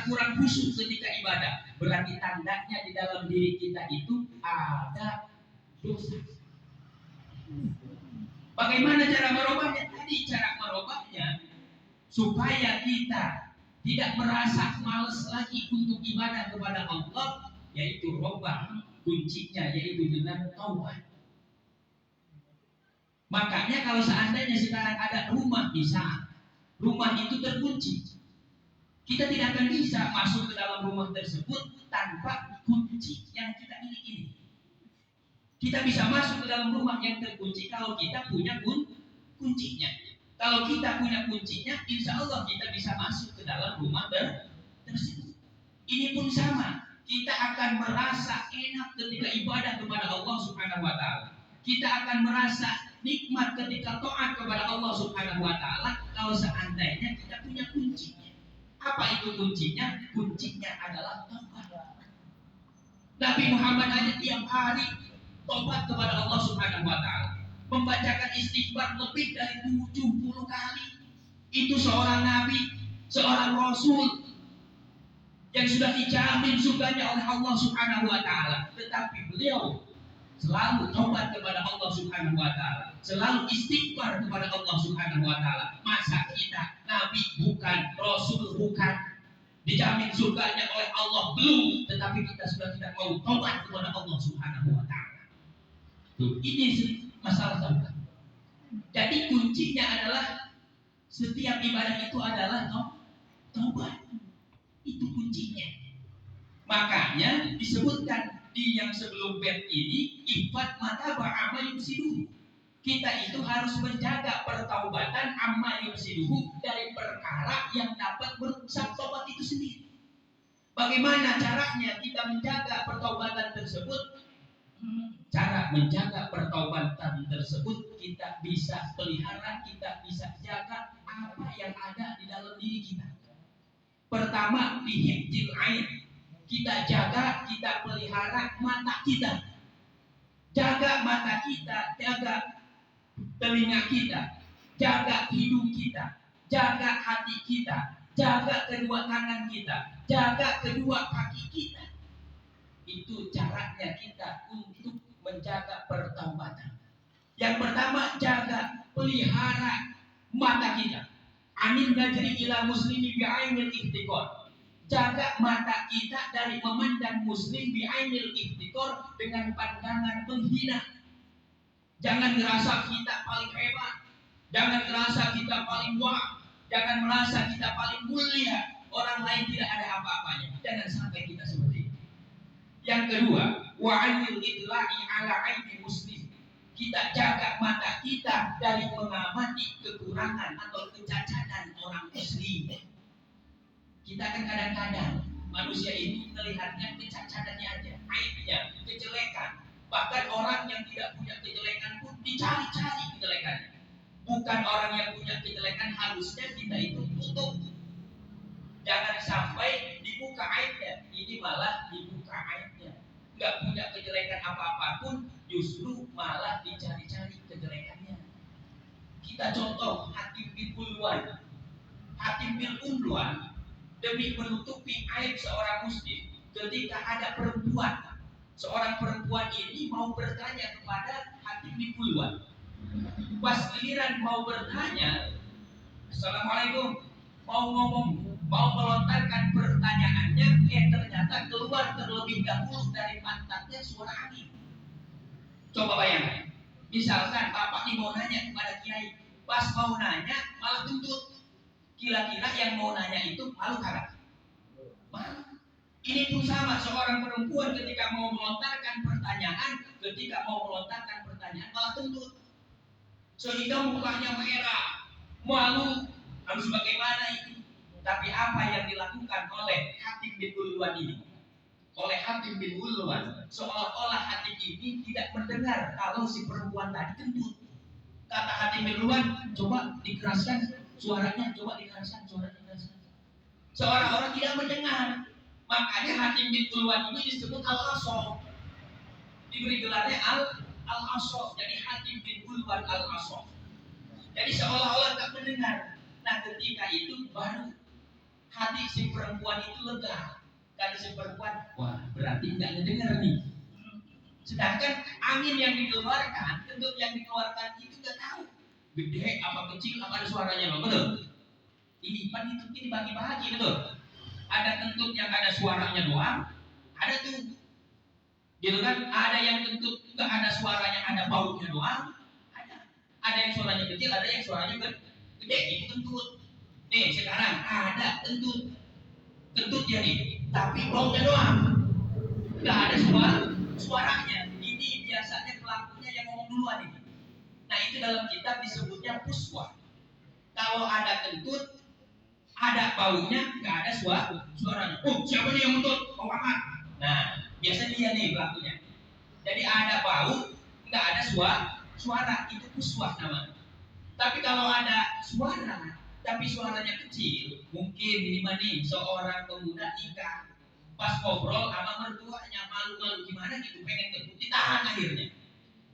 merasa kurang khusyuk ketika ibadah, berarti tandanya di dalam diri kita itu ada dosa. Bagaimana cara merubahnya? Tadi cara merubahnya supaya kita tidak merasa malas lagi untuk ibadah kepada Allah, yaitu rubah kuncinya yaitu dengan taubat. Makanya kalau seandainya sekarang ada rumah bisa, rumah itu terkunci, kita tidak akan bisa masuk ke dalam rumah tersebut tanpa kunci yang kita miliki ini. Kita bisa masuk ke dalam rumah yang terkunci kalau kita punya kuncinya. Kalau kita punya kuncinya, insya Allah kita bisa masuk ke dalam rumah tersebut. Ini pun sama, kita akan merasa enak ketika ibadah kepada Allah Subhanahu wa Ta'ala. Kita akan merasa nikmat ketika taat kepada Allah Subhanahu wa Ta'ala kalau seandainya kita punya kuncinya. Apa itu kuncinya? Kuncinya adalah taubat. Nabi Muhammad aja tiap hari taubat kepada Allah Subhanahu wa Ta'ala, membacakan istighfar lebih dari 70 kali. Itu seorang nabi, seorang rasul yang sudah dijamin surganya oleh Allah Subhanahu wa Ta'ala, tetapi beliau selalu taubat kepada Allah Subhanahu wa Ta'ala, selalu istighfar kepada Allah Subhanahu wa Ta'ala. Masa kita nabi bukan, rasul bukan, dijamin surganya oleh Allah belum, tetapi kita sudah tidak mau taubat kepada Allah Subhanahu wa Ta'ala. Ini masalah taubat. Jadi kuncinya adalah setiap ibadah itu adalah taubat. Itu kuncinya. Makanya disebutkan di yang sebelum bab ini, ifat mata ba'amal yufsiduhu. Kita itu harus menjaga pertaubatan amma yufsiduhu dari perkara yang dapat merusak taubat itu sendiri. Bagaimana caranya kita menjaga pertaubatan tersebut? Cara menjaga pertaubatan tersebut kita bisa pelihara, kita bisa jaga apa yang ada di dalam diri kita. Pertama, bihifdzil ain. Kita jaga, kita pelihara mata kita. Jaga mata kita, jaga telinga kita, jaga hidung kita, jaga hati kita, jaga kedua tangan kita, jaga kedua kaki kita. Itu caranya kita untuk menjaga pertaubatan. Yang pertama, jaga, pelihara mata kita. Anil najri ila muslimi bi'ainil ihtiqor. Jaga mata kita dari memandang muslim bi'ainil ihtiqor, dengan pandangan menghina. Jangan merasa kita paling hebat, jangan merasa kita paling wah, jangan merasa kita paling mulia, orang lain tidak ada apa-apanya. Jangan sampai kita seperti itu. Yang kedua, wa'anil idla'i ala aini muslim. Kita jaga mata kita dari mengamati kekurangan atau kecacatan orang muslim. Kita kan kadang-kadang manusia itu melihatnya kecacatannya aja, aibnya, kejelekan. Bahkan orang yang tidak punya kejelekan pun dicari-cari kejelekannya. Bukan orang yang punya kejelekan harusnya kita itu tutup. Jangan sampai dibuka aibnya, ini malah dibuka aibnya. Nggak punya kejelekan apa-apa pun, justru malah dicari-cari kejelekannya. Kita contoh Hatim bin Ulwan. Hatim bin Ulwan demi menutupi aib seorang muslim, ketika ada seorang perempuan ini mau bertanya kepada Hatim bin Ulwan. Pas giliran mau bertanya, Assalamualaikum, mau melontarkan pertanyaannya, ternyata keluar terlebih dahulu dari pantatnya suara angin. Coba bayangkan, misalkan bapak ini mau nanya kepada kiai, pas mau nanya malah tuntut. Kira-kira yang mau nanya itu malu kagak? Malu. Ini pun sama, seorang perempuan ketika mau melontarkan pertanyaan malah tuntut. Sehingga mukanya merah, malu, harus bagaimana ini? Tapi apa yang dilakukan oleh Hatim bin Ulwan ini? Oleh Hatim bin Ulwan, seolah-olah Hatim ini tidak mendengar kalau si perempuan tadi kentut. Kata Hatim bin Ulwan, coba dikeraskan suaranya, Seorang-orang tidak mendengar. Makanya Hatim bin Ulwan ini disebut Al-Aso. Diberi gelarnya Al-Aso. Jadi Hatim bin Ulwan Al-Aso. Jadi seolah-olah tak mendengar. Nah ketika itu baru hati si perempuan itu lega. Karena si perempuan, wah berarti nggak ngedenger nih. Sedangkan angin yang dikeluarkan, kentut yang dikeluarkan itu nggak tahu gede apa kecil apa ada suaranya loh, betul? Ini pan itu dibagi-bagi, betul? Ada kentut yang ada suaranya doang, ada tuh, gitu kan? Ada yang kentut nggak ada suaranya, ada baunya doang, ada. Ada yang suaranya kecil, ada yang suaranya gede, itu kentut. Nih sekarang ada kentut ya nih, tapi baunya doang, nggak ada suaranya. Ini biasanya pelakunya yang ngomong duluan ini. Nah itu dalam kitab disebutnya puswa. Kalau ada kentut, ada baunya, nggak ada suaranya. Oh siapa nih yang kentut? Bau amat. Nah biasa dia nih pelakunya. Jadi ada bau, nggak ada suara, itu puswa namanya. Tapi kalau ada suara, tapi suaranya kecil, mungkin minimal nih seorang pemuda nikah, pas ngobrol sama mertuanya malu-malu gimana gitu, pengen kentut, ditahan akhirnya.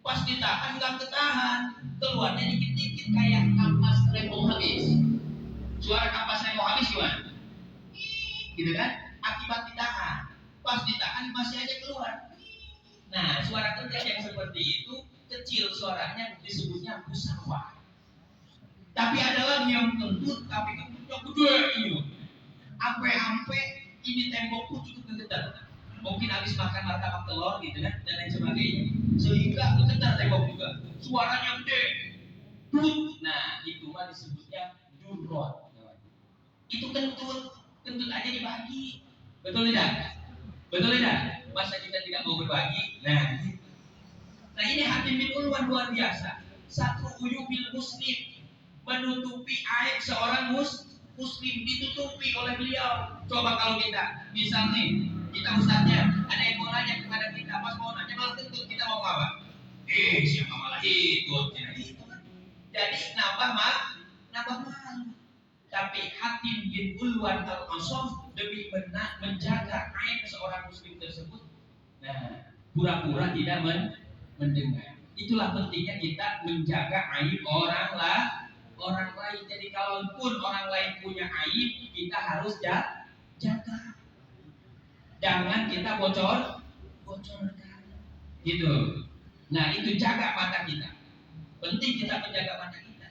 Pas ditahan nggak ketahan, keluarnya dikit-dikit kayak kampas rem mau habis. Suara kampas rem mau habis gimana? Gitu kan? Akibat ditahan. Pas ditahan masih aja keluar. Nah, suara kecil yang seperti itu kecil suaranya disebutnya pusawah. Tapi ada lagi yang kentut tapi kentutnya gede ini. Ampe-ampe ini tembok pun cukup getar. Mungkin habis makan martabak telur gitu kan dan lain sebagainya, sehingga bergetar tembok juga, suaranya gede, tut. Nah itu mah disebutnya durrot. Itu kentut aja dibagi, betul tidak? Betul tidak? Masa kita tidak mau berbagi? Nah ini Hatim bin Ulwan luar biasa. Satu uyubil muslim, menutupi aib seorang muslim, ditutupi oleh beliau. Coba kalau kita misalnya kita ustadznya ada yang mau nanya kepada kita, pas mau nanya malah kentut, kita mau apa? Siapa malah ikut? Itu kan. Jadi nambah malu. Tapi Hatim bin Ulwan al-Asam demi menjaga aib seorang muslim tersebut, nah pura-pura tidak mendengar. Itulah pentingnya kita menjaga aib orang lain. Jadi kalaupun orang lain punya aib, kita harus jaga. Jangan kita bocorkan, gitu. Nah itu jaga mata kita. Penting kita menjaga mata kita,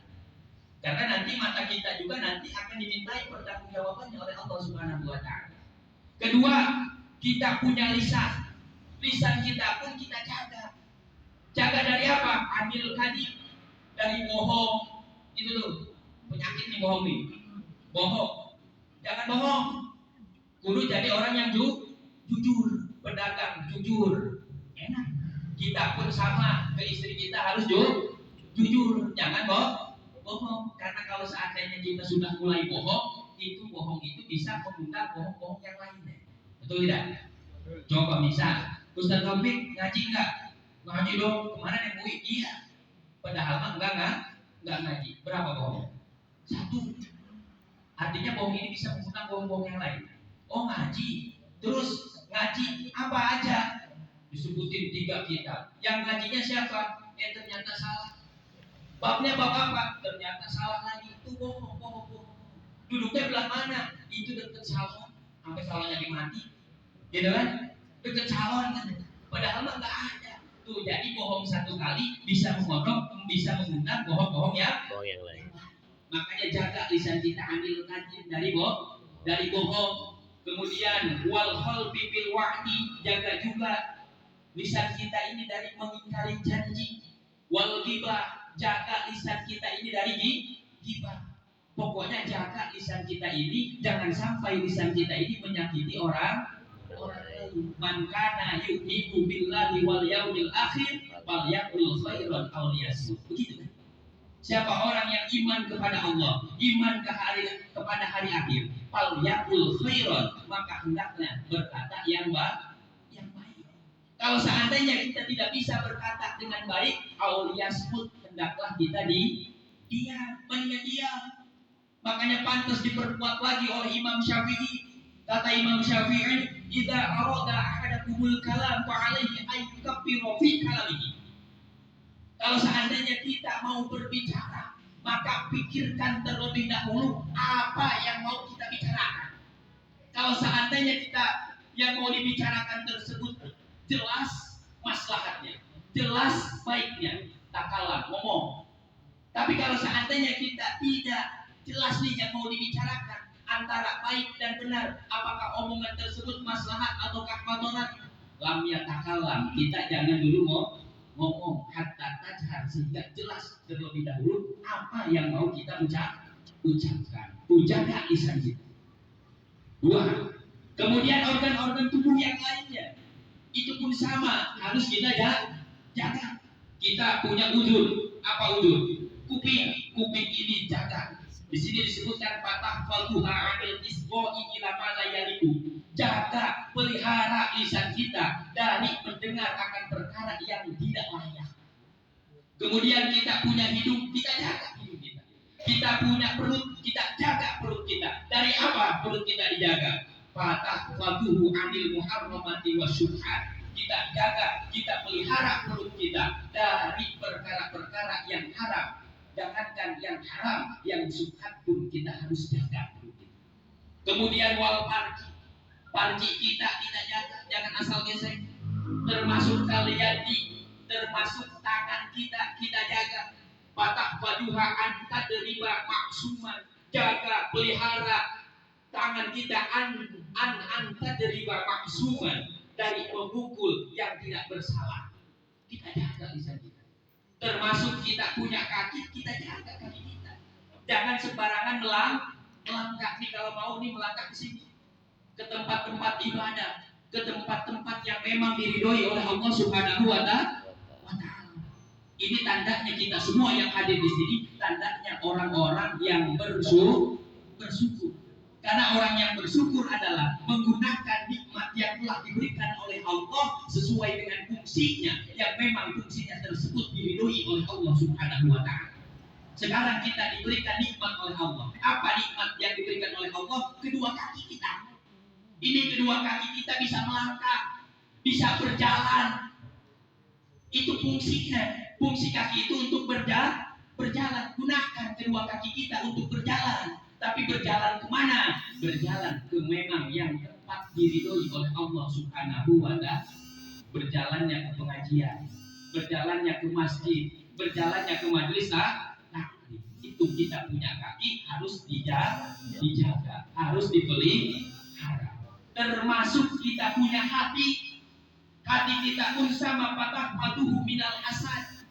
karena nanti mata kita juga nanti akan dimintai pertanggungjawabannya oleh Allah Subhanahu Wa Taala. Kedua, kita punya lisan. Lisan kita pun kita jaga. Jaga dari apa? Ambil kadhib, dari bohong. Itu tuh penyakit nih, bohong nih. Bohong. Jangan bohong. Kudu jadi orang yang jujur, pedagang jujur, enak. Kita pun sama, ke istri kita harus jujur, jangan bohong. Karena kalau seandainya kita sudah mulai bohong, bohong itu bisa mengundang bohong-bohong yang lainnya. Betul tidak? Coba misal, Ustaz Taufik ngaji enggak? Ngaji dong, kemarin yang MUI, iya. Padahal mah enggak ngaji. Berapa bohong? 1. Artinya bohong ini bisa mengundang bohong-bohong yang lain. Oh ngaji, terus ngaji apa aja? Disebutin 3 kitab. Yang ngajinya siapa? Ternyata salah. Babnya bab apa? Ternyata salah lagi. Itu bohong. Duduknya belah mana? Itu dekat salon. Sampai salonnya dimati. Gitu kan? Dekat salon kan? Padahal mah nggak ada. Tuh jadi bohong 1 kali bisa mengundang bohong-bohong yang lain. Makanya jaga lisan kita, ambil kajian dari bohong. Kemudian wal khalfi bil wa'di, jaga juga lisan kita ini dari mengingkari janji. Wal ghibah, jaga lisan kita ini dari ghibah. Pokoknya jaga lisan kita ini, jangan sampai lisan kita ini menyakiti orang lain. Man kana yu'minu billahi wal yaumil akhir falyaqul khairan aw liyasmut. Begitu kan? Siapa orang yang iman kepada Allah, iman kepada hari akhir, falyaqul khairan, maka hendaknya berkata yang baik. Kalau seandainya kita tidak bisa berkata dengan baik, aw liyasmut, hendaklah kita diam. Makanya pantas diperkuat lagi oleh Imam Syafi'i. Kata Imam Syafi'i, "Idza arada ahadakumul kalam fa alaihi ay yukaffiru fi kalamihi." Kalau seandainya kita mau berbicara, maka pikirkan terlebih dahulu apa yang mau kita bicarakan. Kalau seandainya kita yang mau dibicarakan tersebut jelas maslahatnya, jelas baiknya, tak kalah ngomong. Tapi kalau seandainya kita tidak jelas nih yang mau dibicarakan antara baik dan benar, apakah omongan tersebut maslahat ataukah madarat, lam yatakalam, kita jangan dulu ngomong hatta tajhar, sehingga jelas terlebih dahulu apa yang mau kita ucapkan. Jaga lisan kita. Dua, kemudian organ-organ tubuh yang lainnya itu pun sama, harus kita jaga. Kita punya udhun, apa udhun? Kuping ini jaga. Di sini disebutkan patah falduha anil isqoi ila ma la yaliku. Jaga, pelihara lisan kita dari mendengar akan perkara yang tidak layak. Kemudian kita punya hidung, kita jaga hidung kita. Kita punya perut, kita jaga perut kita. Dari apa perut kita dijaga? Patah falduhu anil muharramati wasyubhat. Kita jaga, kita pelihara perut kita dari perkara-perkara yang haram. Jangankan yang haram, yang syubhat pun kita harus jaga perut kita. Kemudian wal parji kita jaga, jangan asal gesek. Termasuk kaliyadi, termasuk tangan kita jaga. Patah wajuha anta deriba maksuman, jaga, pelihara tangan kita anta deriba maksuman, dari memukul yang tidak bersalah. Kita jaga lisan kita. Termasuk kita punya kaki, kita jaga kaki kita. Jangan sembarangan melangkah nih, kalau mau nih melangkah ke sini, ke tempat-tempat ibadah, ke tempat-tempat yang memang diridhoi oleh Allah Subhanahu wa Ta'ala. Ini tandanya kita semua yang hadir di sini, tandanya orang-orang yang bersyukur. Karena orang yang bersyukur adalah menggunakan nikmat yang telah diberikan oleh Allah sesuai dengan fungsinya, yang memang fungsinya tersebut diridhoi oleh Allah Subhanahu wa Ta'ala. Sekarang kita diberikan nikmat oleh Allah. Apa nikmat yang diberikan oleh Allah? Kedua kaki kita. Ini kedua kaki kita bisa melangkah, bisa berjalan. Itu fungsinya. Fungsi kaki itu untuk berjalan. Gunakan kedua kaki kita untuk berjalan. Tapi berjalan kemana? Berjalan ke memang yang tepat diridhoi oleh Allah Subhanahu wa Ta'ala. Berjalannya ke pengajian, berjalannya ke masjid, berjalannya ke majelis taklim. Itu kita punya kaki harus dijaga, harus dipelihara. Termasuk kita punya hati. Hati kita pun sama, patah patuhu minal hasad.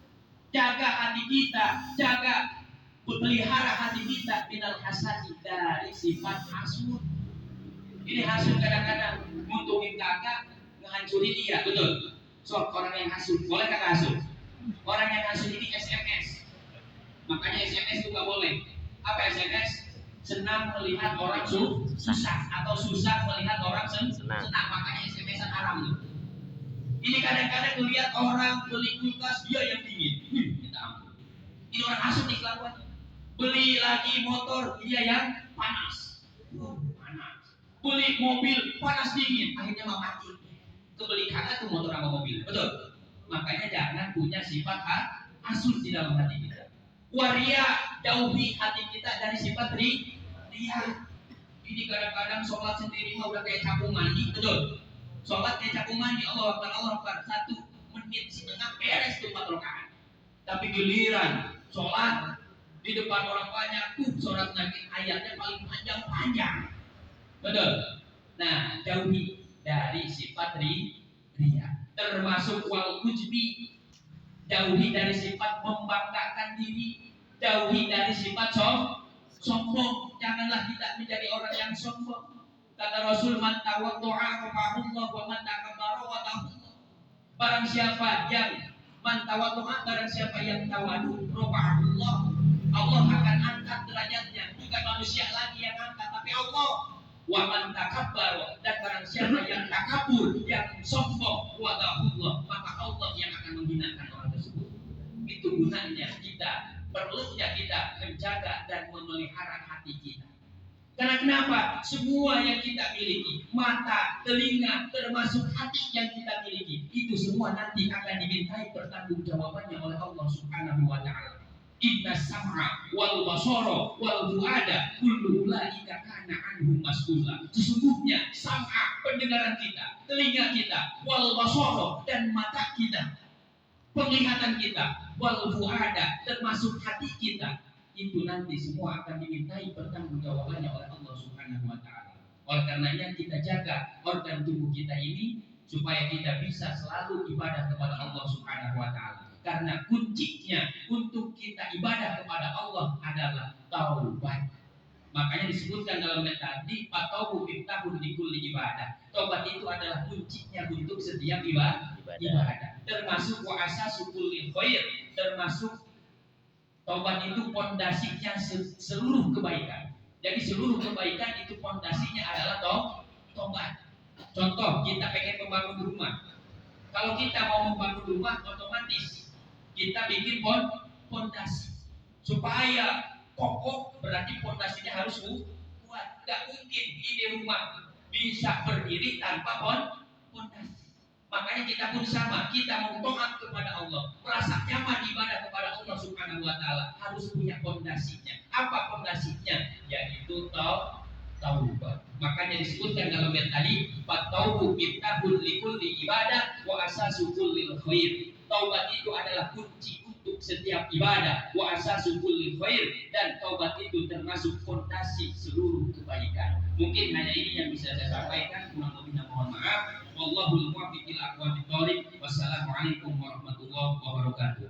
Jaga hati kita, jaga, pelihara hati kita minal hasad, dari sifat hasud. Ini hasud kadang-kadang nguntungin kakak, ngehancurin dia, betul. So, orang yang hasud, boleh kakak hasud? Orang yang hasud ini SMS. Makanya SMS juga boleh. Apa SMS? Senang melihat orang susah, atau susah melihat orang senang. Makanya SMS-an haram. Ini kadang-kadang melihat orang beli kulkas, dia yang dingin. Minta ampun. Ini orang hasud nih kelakuannya. Beli lagi motor, dia yang panas. Panas. Beli mobil, panas dingin. Akhirnya mau mati. Kebeli kakak tuh motor sama mobil. Betul. Makanya jangan punya sifat hasud di dalam hati kita. Waria, jauhi hati kita dari sifat ria. Ini kadang-kadang sholat sendiri mah udah kayak capung mandi. Betul. Sholat kayak capung mandi, Allah Akbar, 1 menit setengah beres tuh 4 rakaat. Tapi giliran sholat di depan orang banyak, sholat Nabi ayatnya paling panjang. Betul. Nah, jauhi dari sifat ria. Termasuk wal ujbi, jauhi dari sifat membanggakan diri, jauhi dari sifat sombong. Janganlah kita menjadi orang yang sombong. Kata Rasul, man tawaddu'a rafa'ahullah wa man takabbara wada'ahullah. Barang siapa yang man tawaddu'a, barang siapa yang tawadu, rafa'ahullah, Allah akan angkat derajatnya. Bukan manusia lagi yang angkat, tapi Allah. Wa man takabbara, dan barang siapa yang takabur, yang sombong, wada'ahullah, maka Allah yang akan menghinakan orang tersebut. Itu gunanya kita, perlunya kita menjaga dan memelihara hati kita. Karena kenapa? Semua yang kita miliki, mata, telinga, termasuk hati yang kita miliki, itu semua nanti akan dimintai pertanggungjawabannya oleh Allah Subhanahu wa Ta'ala. Inna sam'a wal basara wal fuada kullu ulaika kana anhum mas'ula. Sesungguhnya sam'a, pendengaran kita, telinga kita, wal basara, dan mata kita, penglihatan kita, wal fuada, termasuk hati kita, itu nanti semua akan dimintai pertanggungjawabannya oleh Allah Subhanahu wa taala. Oleh karenanya kita jaga organ tubuh kita ini supaya kita bisa selalu ibadah kepada Allah Subhanahu wa taala. Karena kuncinya untuk kita ibadah kepada Allah adalah taubat. Makanya disebutkan dalam ayat tadi, "Fataubu miftahun likulli ibadah." Taubat itu adalah kuncinya untuk setiap ibadah. Termasuk wa asasu kulli khair, termasuk taubat itu pondasinya seluruh kebaikan. Jadi seluruh kebaikan itu pondasinya adalah taubat. Contoh, kita pengen membangun rumah. Kalau kita mau membangun rumah, otomatis kita bikin pondasi supaya kokoh, berarti pondasinya harus kuat. Gak mungkin ini rumah bisa berdiri tanpa pondasi. Makanya kita pun sama, kita mau taat kepada Allah, merasa nyaman ibadah kepada Allah Subhanahu wa taala, harus punya pondasinya. Apa pondasinya? Yaitu taubat. Makanya disebutkan dalam ayat tadi, "Fataubu miftahun likulli ibadah wa asasu kullil khair." Taubat itu adalah kunci untuk setiap ibadah, wa asasu kulli khair, dan taubat itu termasuk fondasi seluruh kebaikan. Mungkin hanya ini yang bisa saya sampaikan, kurang lebihnya mohon maaf. Wallahul muwaffiq ila aqwamit thoriq. Wassalamualaikum warahmatullahi wabarakatuh.